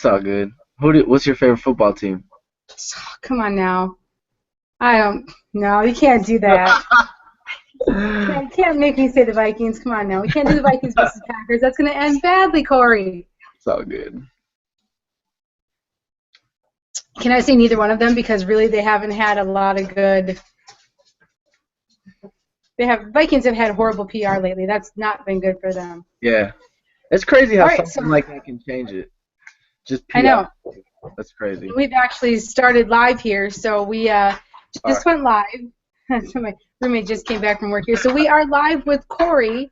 It's all good. What's your favorite football team? Come on now. I don't. No, you can't do that. You can't make me say the Vikings. Come on now. We can't do the Vikings versus Packers. That's going to end badly, Corey. It's all good. Can I say neither one of them? Because really they haven't had a lot of good. Vikings have had horrible PR lately. That's not been good for them. Yeah. It's crazy All how right, something so like that can change it. Just I PR. know. That's crazy. We've actually started live here, so we All just right. went live. So my roommate just came back from work here. So we are live with Corey,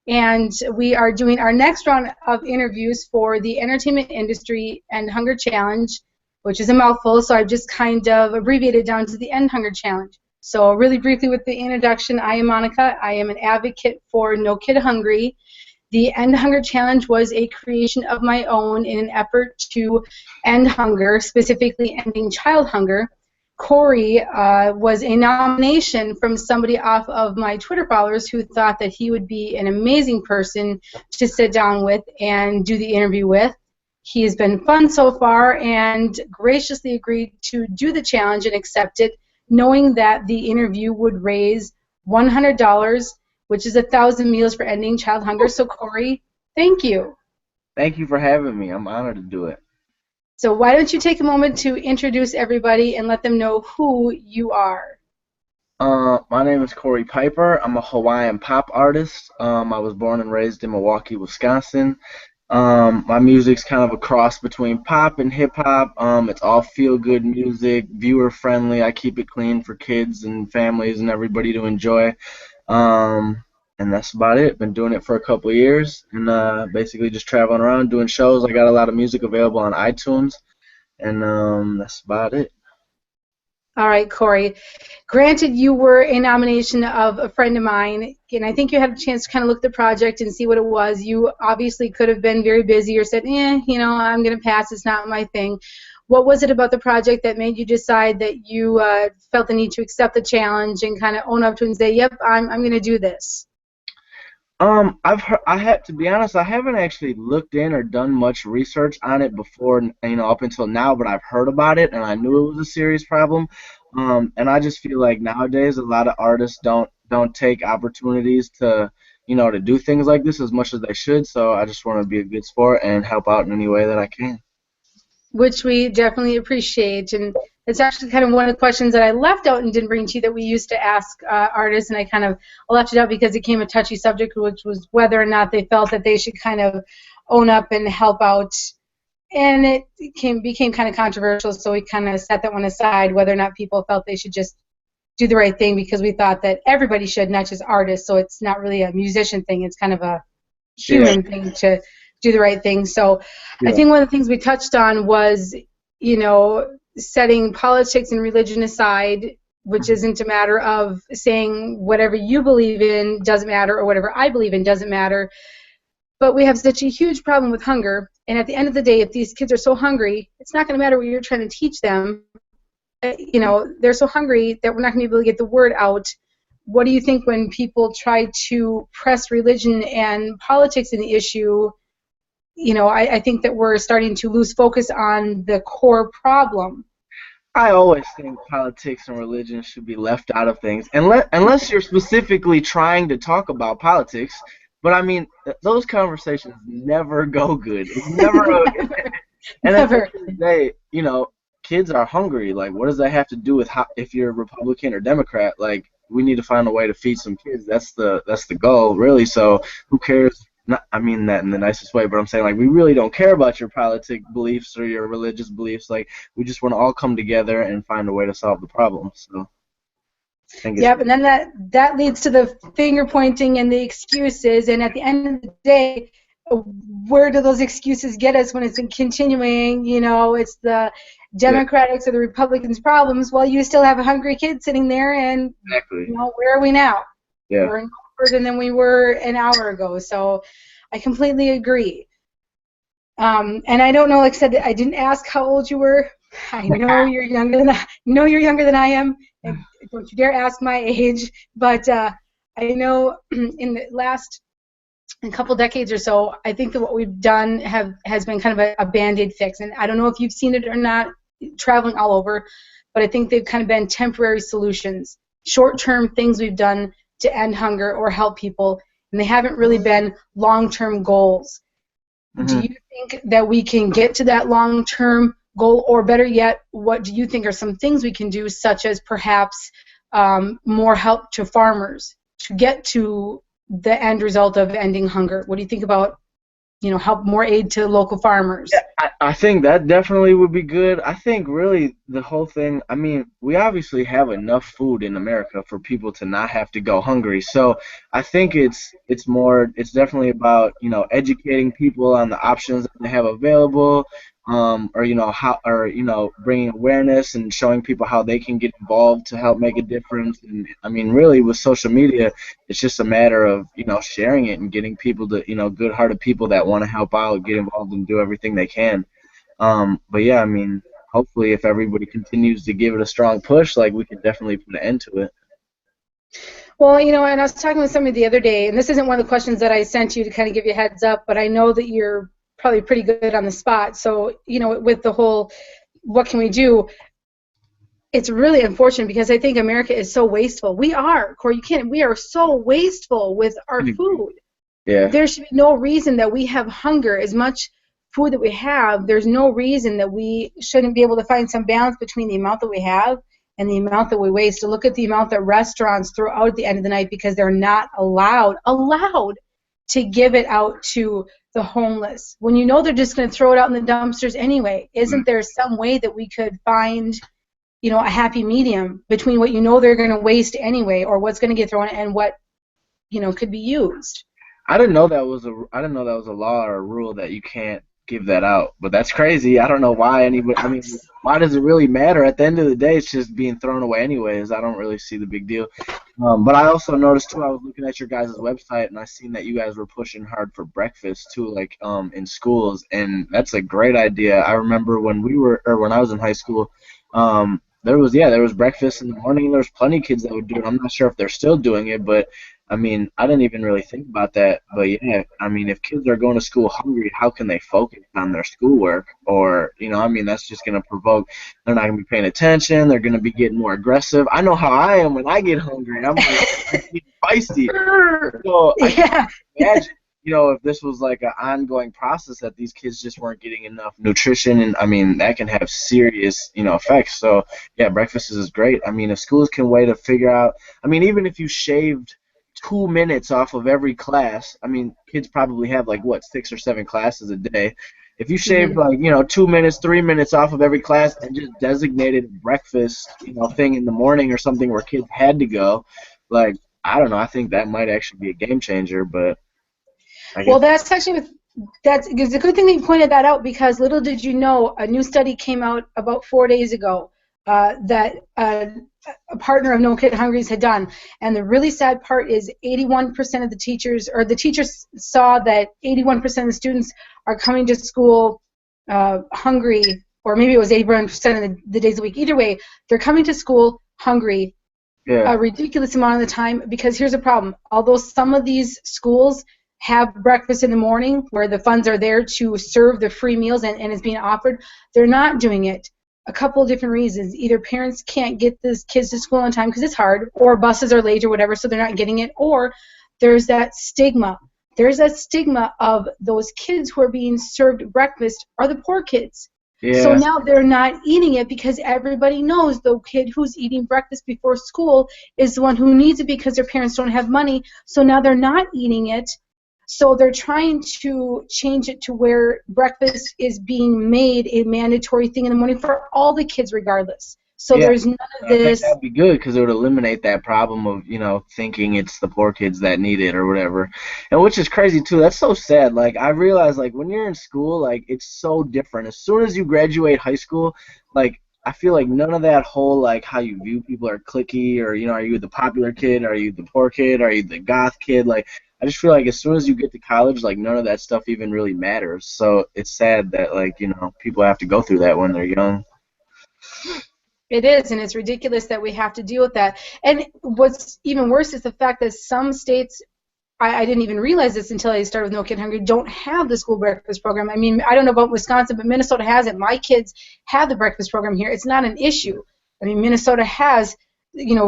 and we are doing our next round of interviews for the Entertainment Industry End Hunger Challenge, which is a mouthful, so I've just kind of abbreviated down to the End Hunger Challenge. So really briefly with the introduction, I am Monica. I am an advocate for No Kid Hungry. The End Hunger Challenge was a creation of my own in an effort to end hunger, specifically ending child hunger. Corey was a nomination from somebody off of my Twitter followers who thought that he would be an amazing person to sit down with and do the interview with. He has been fun so far and graciously agreed to do the challenge and accept it, knowing that the interview would raise $100, which is 1,000 meals for ending child hunger. So, Corey, thank you. Thank you for having me. I'm honored to do it. So why don't you take a moment to introduce everybody and let them know who you are. My name is Corey Pieper. I'm a Hawaiian pop artist. I was born and raised in Milwaukee, Wisconsin. My music's kind of a cross between pop and hip hop. It's all feel-good music, viewer-friendly. I keep it clean for kids and families and everybody to enjoy. And that's about it. Been doing it for a couple of years, and basically just traveling around doing shows. I got a lot of music available on iTunes, and that's about it. All right, Corey. Granted, you were a nomination of a friend of mine, and I think you had a chance to kind of look at the project and see what it was. You obviously could have been very busy or said, I'm going to pass. It's not my thing. What was it about the project that made you decide that you felt the need to accept the challenge and kind of own up to it and say, yep, I'm going to do this? I had to be honest, I haven't actually looked in or done much research on it before, up until now, but I've heard about it and I knew it was a serious problem. And I just feel like nowadays a lot of artists don't take opportunities to do things like this as much as they should. So I just want to be a good sport and help out in any way that I can. Which we definitely appreciate. And it's actually kind of one of the questions that I left out and didn't bring to you that we used to ask artists, and I kind of left it out because it became a touchy subject, which was whether or not they felt that they should kind of own up and help out. And it became kind of controversial, so we kind of set that one aside, whether or not people felt they should just do the right thing, because we thought that everybody should, not just artists. So it's not really a musician thing. It's kind of a human thing to do the right thing. So I think one of the things we touched on was, setting politics and religion aside, which isn't a matter of saying whatever you believe in doesn't matter or whatever I believe in doesn't matter. But we have such a huge problem with hunger. And at the end of the day, if these kids are so hungry, it's not going to matter what you're trying to teach them. They're so hungry that we're not going to be able to get the word out. What do you think when people try to press religion and politics in the issue? I think that we're starting to lose focus on the core problem. I always think politics and religion should be left out of things, unless you're specifically trying to talk about politics. But I mean, those conversations never go good. It's never. And at the end of the day, kids are hungry. Like, what does that have to do with if you're a Republican or Democrat? Like, we need to find a way to feed some kids. That's the goal, really. So who cares? I mean that in the nicest way, but I'm saying, like, we really don't care about your politic beliefs or your religious beliefs. Like, we just want to all come together and find a way to solve the problem. So, I think yep, and then that leads to the finger pointing and the excuses. And at the end of the day, where do those excuses get us when it's continuing? It's the Democrats or the Republicans' problems. Well, you still have a hungry kid sitting there, and exactly. Where are we now? Yeah. We're in than than we were an hour ago. So I completely agree. And I don't know, like I said, I didn't ask how old you were. I know you're younger than I am. And don't you dare ask my age. But I know in the last in a couple decades or so, I think that what we've done has been kind of a Band-Aid fix. And I don't know if you've seen it or not, traveling all over, but I think they've kind of been temporary solutions, short-term things we've done to end hunger or help people, and they haven't really been long-term goals. Do Hmm. you think that we can get to that long-term goal, or better yet, what do you think are some things we can do, such as perhaps more help to farmers to get to the end result of ending hunger? What do you think about, help more aid to local Yeah, farmers? I think that definitely would be good. I think really the whole thing, I mean, we obviously have enough food in America for people to not have to go hungry. So I think it's definitely about, educating people on the options that they have available, or how or bringing awareness and showing people how they can get involved to help make a difference. And I mean, really with social media, it's just a matter of sharing it and getting people to good-hearted people that want to help out get involved and do everything they can. But yeah, I mean, hopefully if everybody continues to give it a strong push, like we can definitely put an end to it. Well, and I was talking with somebody the other day, and this isn't one of the questions that I sent you to kind of give you a heads up, but I know that you're probably pretty good on the spot. So, with the whole what can we do, it's really unfortunate because I think America is so wasteful. We are, Corey, you can't, we are so wasteful with our food. Yeah. There should be no reason that we have hunger as much food that we have. There's no reason that we shouldn't be able to find some balance between the amount that we have and the amount that we waste. To look at the amount that restaurants throw out at the end of the night because they're not allowed to give it out to the homeless. When they're just going to throw it out in the dumpsters anyway, isn't there some way that we could find a happy medium between what they're going to waste anyway, or what's going to get thrown and what could be used? I didn't know that was a law or a rule that you can't give that out. But that's crazy. I don't know why anybody. I mean, why does it really matter? At the end of the day, it's just being thrown away anyways. I don't really see the big deal. But I also noticed too. I was looking at your guys' website and I seen that you guys were pushing hard for breakfast too, like in schools, and that's a great idea. I remember when I was in high school. There was breakfast in the morning. There was plenty of kids that would do it. I'm not sure if they're still doing it, but I mean, I didn't even really think about that, but yeah, I mean, if kids are going to school hungry, how can they focus on their schoolwork? Or, I mean, that's just going to provoke, they're not going to be paying attention, they're going to be getting more aggressive. I know how I am when I get hungry. I'm like, I'm getting feisty. So I can Yeah. imagine, if this was like an ongoing process that these kids just weren't getting enough nutrition, and I mean, that can have serious, effects. So yeah, breakfast is great. I mean, if schools can wait to figure out, I mean, even if you shaved 2 minutes off of every class. I mean, kids probably have like what 6 or 7 classes a day. If you shaved Mhm. like 2 minutes, 3 minutes off of every class and just designated a breakfast thing in the morning or something where kids had to go, like I don't know, I think that might actually be a game changer. But I Well, guess that's actually that's it's a good thing that you pointed that out because little did you know, a new study came out about 4 days ago that a partner of No Kid Hungry's had done, and the really sad part is 81% of the teachers, or the teachers saw that 81% of the students are coming to school hungry, or maybe it was 81% of the days a week. Either way, they're coming to school hungry yeah, a ridiculous amount of the time because here's a problem. Although some of these schools have breakfast in the morning where the funds are there to serve the free meals and it's being offered, they're not doing it. A couple of different reasons. Either parents can't get these kids to school on time because it's hard, or buses are late or whatever, so they're not getting it, or there's that stigma. There's that stigma of those kids who are being served breakfast are the poor kids. So yeah, now they're not eating it because everybody knows the kid who's eating breakfast before school is the one who needs it because their parents don't have money. So now they're not eating it. So they're trying to change it to where breakfast is being made a mandatory thing in the morning for all the kids regardless. So yeah. there's none of I think this. that'd be good because it would eliminate that problem of thinking it's the poor kids that need it or whatever, and which is crazy too. That's so sad. Like I realize, like when you're in school, like it's so different. As soon as you graduate high school, like I feel like none of that whole like how you view people are cliquey or are you the popular kid, are you the poor kid, are you the goth kid? Like I just feel like as soon as you get to college, like none of that stuff even really matters. So it's sad that like people have to go through that when they're young. It is, and it's ridiculous that we have to deal with that. And what's even worse is the fact that some states I didn't even realize this until I started with No Kid Hungry, don't have the school breakfast program. I mean, I don't know about Wisconsin, but Minnesota has it. My kids have the breakfast program here. It's not an issue. I mean, Minnesota has,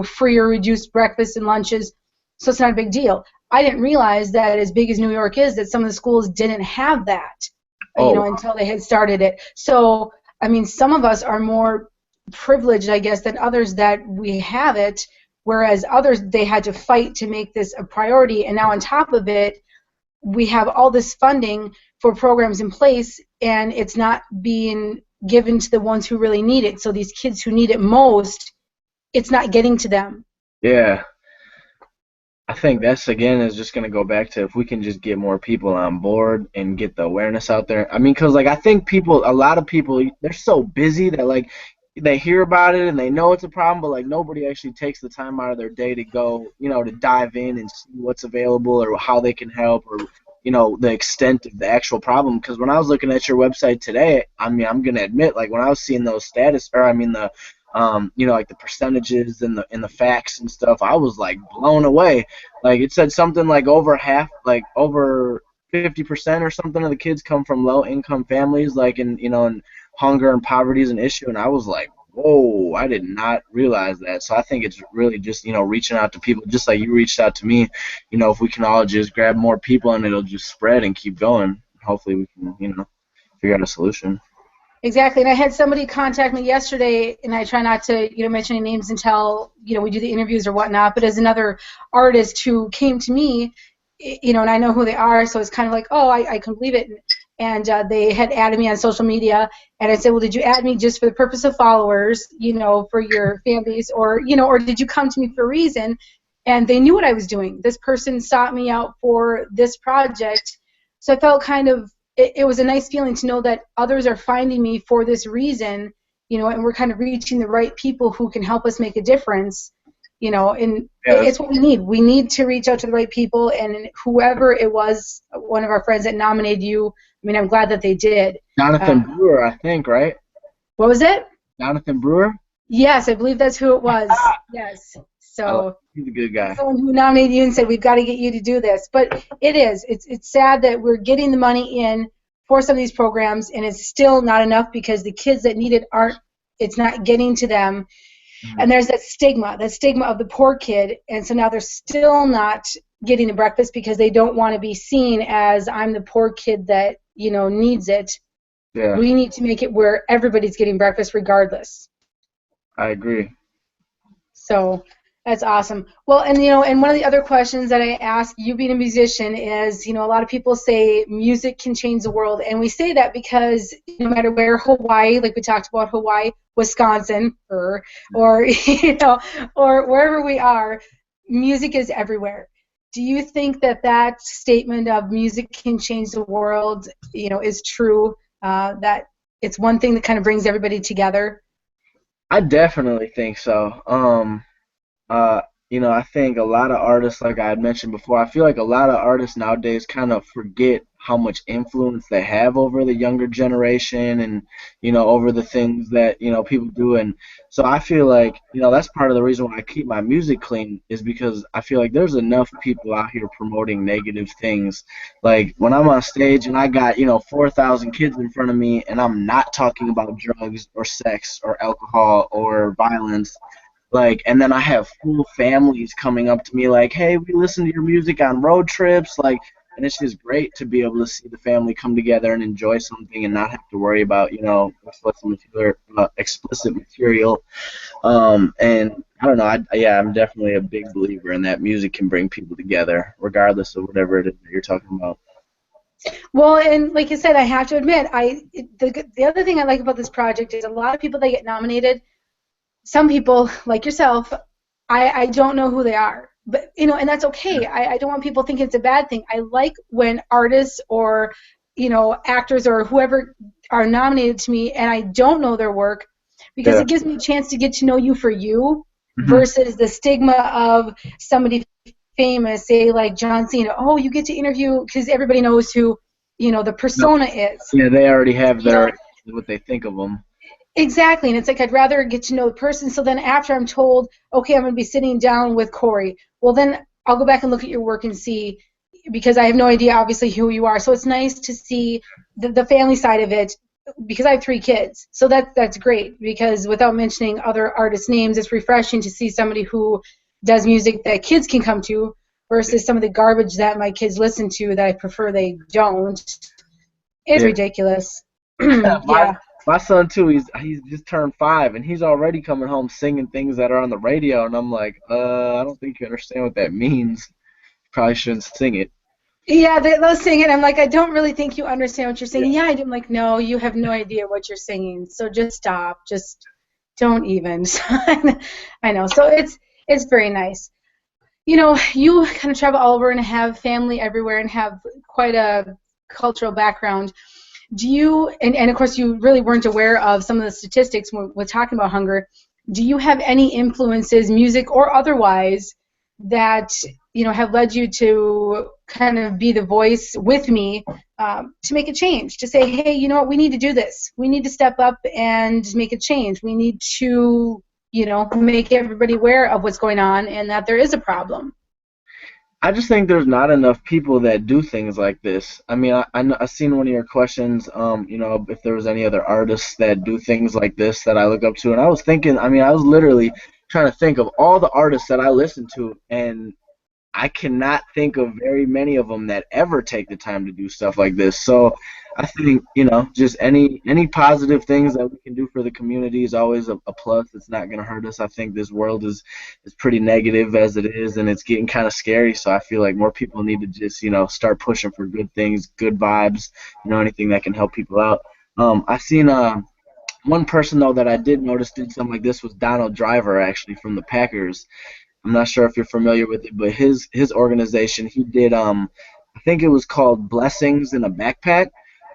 free or reduced breakfasts and lunches, so it's not a big deal. I didn't realize that as big as New York is, that some of the schools didn't have that, Oh, until they had started it. So, I mean, some of us are more privileged, I guess, than others that we have it, whereas others, they had to fight to make this a priority. And now on top of it, we have all this funding for programs in place, and it's not being given to the ones who really need it. So these kids who need it most, it's not getting to them. yeah. I think that's again is just gonna go back to if we can just get more people on board and get the awareness out there. I mean, because like I think a lot of people, they're so busy that like they hear about it and they know it's a problem, but like nobody actually takes the time out of their day to go, to dive in and see what's available or how they can help or the extent of the actual problem. Because when I was looking at your website today, I mean, I'm gonna admit, like when I was seeing those status, or I mean the like the percentages and the facts and stuff, I was like blown away. Like it said something like over half, like over 50% or something of the kids come from low income families, like and hunger and poverty is an issue. And I was like, whoa, I did not realize that. So I think it's really just reaching out to people, just like you reached out to me. If we can all just grab more people and it'll just spread and keep going. Hopefully we can figure out a solution. Exactly, and I had somebody contact me yesterday, and I try not to, mention any names until, we do the interviews or whatnot, but as another artist who came to me, and I know who they are, so it's kind of like, oh, I couldn't believe it, and they had added me on social media, and I said, well, did you add me just for the purpose of followers, for your families, or, or did you come to me for a reason? And they knew what I was doing. This person sought me out for this project, so I felt kind of, it was a nice feeling to know that others are finding me for this reason, and we're kind of reaching the right people who can help us make a difference, and it's what we need. We need to reach out to the right people, and whoever it was, one of our friends that nominated you, I mean, I'm glad that they did. Jonathan Brewer, I think, right? What was it? Jonathan Brewer? Yes, I believe that's who it was. Yes. So he's a good guy. Someone who nominated you and said, we've got to get you to do this. But it's sad that we're getting the money in for some of these programs, and it's still not enough because the kids that need it it's not getting to them. Mm-hmm. And there's that stigma of the poor kid, and so now they're still not getting the breakfast because they don't want to be seen as I'm the poor kid that, needs it. Yeah. We need to make it where everybody's getting breakfast regardless. I agree. So that's awesome. Well, and and one of the other questions that I ask you being a musician is, a lot of people say music can change the world, and we say that because no matter where, Hawaii, like we talked about Hawaii, Wisconsin, or or wherever we are, music is everywhere. Do you think that statement of music can change the world, is true? That it's one thing that kind of brings everybody together? I definitely think so. I think a lot of artists, like I had mentioned before, I feel like a lot of artists nowadays kind of forget how much influence they have over the younger generation and, over the things that, people do. And so I feel like, that's part of the reason why I keep my music clean is because I feel like there's enough people out here promoting negative things. Like when I'm on stage and I got, 4,000 kids in front of me and I'm not talking about drugs or sex or alcohol or violence, like, and then I have full families coming up to me like, hey, we listen to your music on road trips, like, and it's just great to be able to see the family come together and enjoy something and not have to worry about, explicit material. And I don't know, I'm definitely a big believer in that music can bring people together, regardless of whatever it is that you're talking about. Well, and like you said, I have to admit, the other thing I like about this project is a lot of people that get nominated. Some people, like yourself, I don't know who they are, but and that's okay. I don't want people thinking it's a bad thing. I like when artists or actors or whoever are nominated to me and I don't know their work, because it gives me a chance to get to know you for you, mm-hmm. versus the stigma of somebody famous, say like John Cena. Oh, you get to interview because everybody knows who the persona is. Yeah, they already have what they think of them. Exactly, and it's like I'd rather get to know the person, so then after I'm told, okay, I'm going to be sitting down with Corey, well then I'll go back and look at your work and see, because I have no idea, obviously, who you are. So it's nice to see the family side of it, because I have 3 kids. So that's great, because without mentioning other artists' names, it's refreshing to see somebody who does music that kids can come to versus some of the garbage that my kids listen to that I prefer they don't. It's Yeah. ridiculous. my Yeah. my son too. He's just turned 5, and he's already coming home singing things that are on the radio, and I'm like, I don't think you understand what that means. Probably shouldn't sing it. Yeah, they'll sing it. I'm like, I don't really think you understand what you're singing. Yeah, I'm like, no, you have no idea what you're singing. So just stop. Just don't even. I know. So it's very nice. You kind of travel all over and have family everywhere and have quite a cultural background. Do you, and of course you really weren't aware of some of the statistics when we're talking about hunger. Do you have any influences, music or otherwise, that have led you to kind of be the voice with me, to make a change, to say, hey, you know what, we need to do this. We need to step up and make a change. We need to, make everybody aware of what's going on and that there is a problem. I just think there's not enough people that do things like this. I mean, I seen one of your questions, if there was any other artists that do things like this that I look up to, and I was thinking, I mean, I was literally trying to think of all the artists that I listen to, and I cannot think of very many of them that ever take the time to do stuff like this. So I think, just any positive things that we can do for the community is always a plus. It's not going to hurt us. I think this world is pretty negative as it is, and it's getting kind of scary. So I feel like more people need to just, start pushing for good things, good vibes, anything that can help people out. I seen one person though that I did notice did something like this was Donald Driver, actually, from the Packers. I'm not sure if you're familiar with it, but his organization, he did I think it was called Blessings in a Backpack,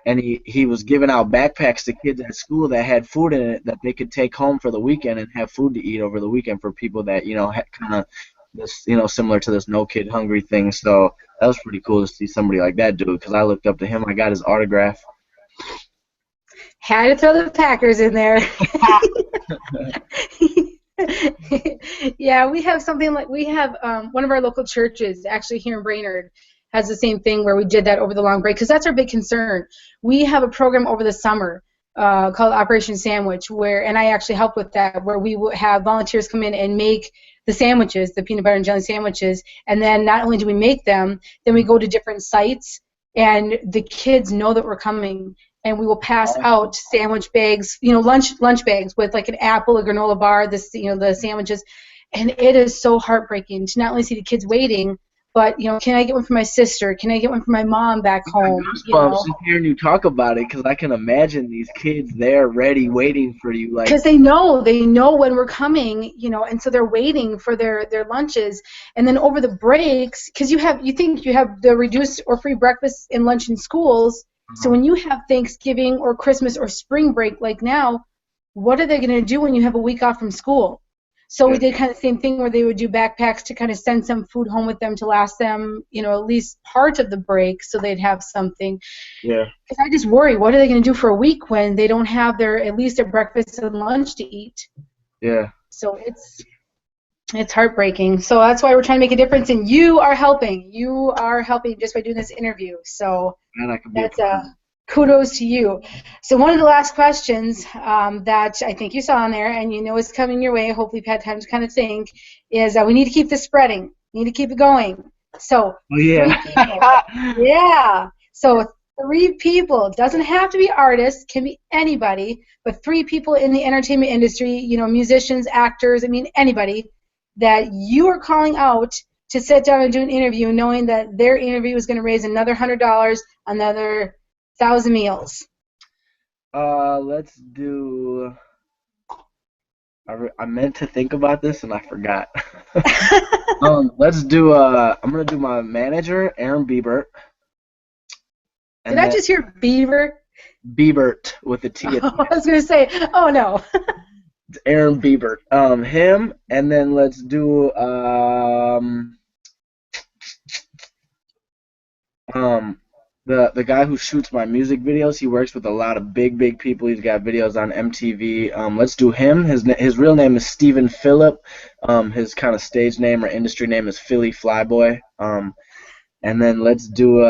and he was giving out backpacks to kids at school that had food in it that they could take home for the weekend and have food to eat over the weekend for people that had kind of this similar to this no kid hungry thing. So that was pretty cool to see somebody like that do it, because I looked up to him. I got his autograph. Had to throw the Packers in there. Yeah, we have something like one of our local churches actually here in Brainerd has the same thing where we did that over the long break, because that's our big concern. We have a program over the summer called Operation Sandwich, and I actually help with that, where we will have volunteers come in and make the sandwiches, the peanut butter and jelly sandwiches, and then not only do we make them, then we go to different sites, and the kids know that we're coming, and we will pass out sandwich bags, lunch bags with like an apple, a granola bar, the sandwiches, and it is so heartbreaking to not only see the kids waiting, but can I get one for my sister? Can I get one for my mom back home? Goosebumps just hearing you talk about it, because I can imagine these kids there ready, waiting for you, like, because they know when we're coming, and so they're waiting for their lunches, and then over the breaks, because you think you have the reduced or free breakfast and lunch in schools. So when you have Thanksgiving or Christmas or spring break like now, what are they going to do when you have a week off from school? So we did kind of the same thing where they would do backpacks to kind of send some food home with them to last them, at least part of the break, so they'd have something. Yeah. Because I just worry, what are they going to do for a week when they don't have at least their breakfast and lunch to eat? Yeah. So it's heartbreaking. So that's why we're trying to make a difference, and you are helping. You are helping just by doing this interview. So that's kudos to you. So one of the last questions that I think you saw on there, and is coming your way, hopefully you've had time to kind of think, is we need to keep this spreading. We need to keep it going. So 3 people. Yeah. So 3 people. Doesn't have to be artists. Can be anybody. But 3 people in the entertainment industry, musicians, actors, anybody that you are calling out to sit down and do an interview, knowing that their interview is going to raise another $100, another 1,000 meals. Let's do. I meant to think about this and I forgot. Let's do. I'm gonna do my manager, Aaron Biebert. Did I just hear Beaver? Biebert with a T at the end. I was gonna say, oh no. It's Aaron Biebert. Him, and then let's do the guy who shoots my music videos. He works with a lot of big people. He's got videos on MTV. Let's do him. His real name is Stephen Phillip. His kind of stage name or industry name is Philly Flyboy. And then let's do.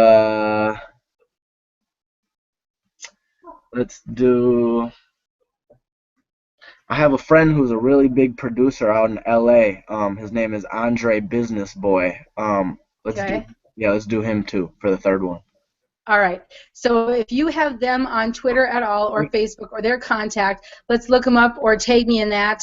I have a friend who's a really big producer out in LA. His name is Andre Business Boy. Let's do Okay. yeah, let's do him too for the third one. All right. So if you have them on Twitter at all or Facebook or their contact, let's look them up or tag me in that.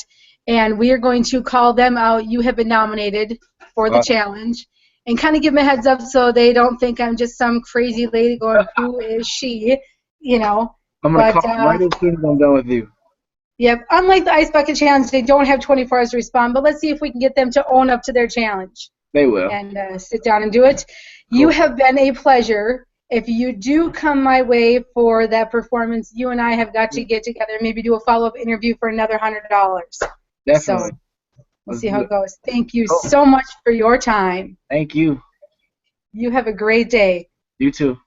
And we are going to call them out. You have been nominated for the Awesome. challenge and kind of give them a heads up so they don't think I'm just some crazy lady going, who is she? You know. I'm gonna But call him right as soon as I'm done with you. yep, unlike the Ice Bucket Challenge, they don't have 24 hours to respond. But let's see if we can get them to own up to their challenge They will. and sit down and do it. You Cool. have been a pleasure. If you do come my way for that performance, you and I have got to get together and maybe do a follow-up interview for another $100. So Definitely. we'll Let's see do how it. it goes. Thank you Cool. so much for your time. Thank you. You have a great day. You too.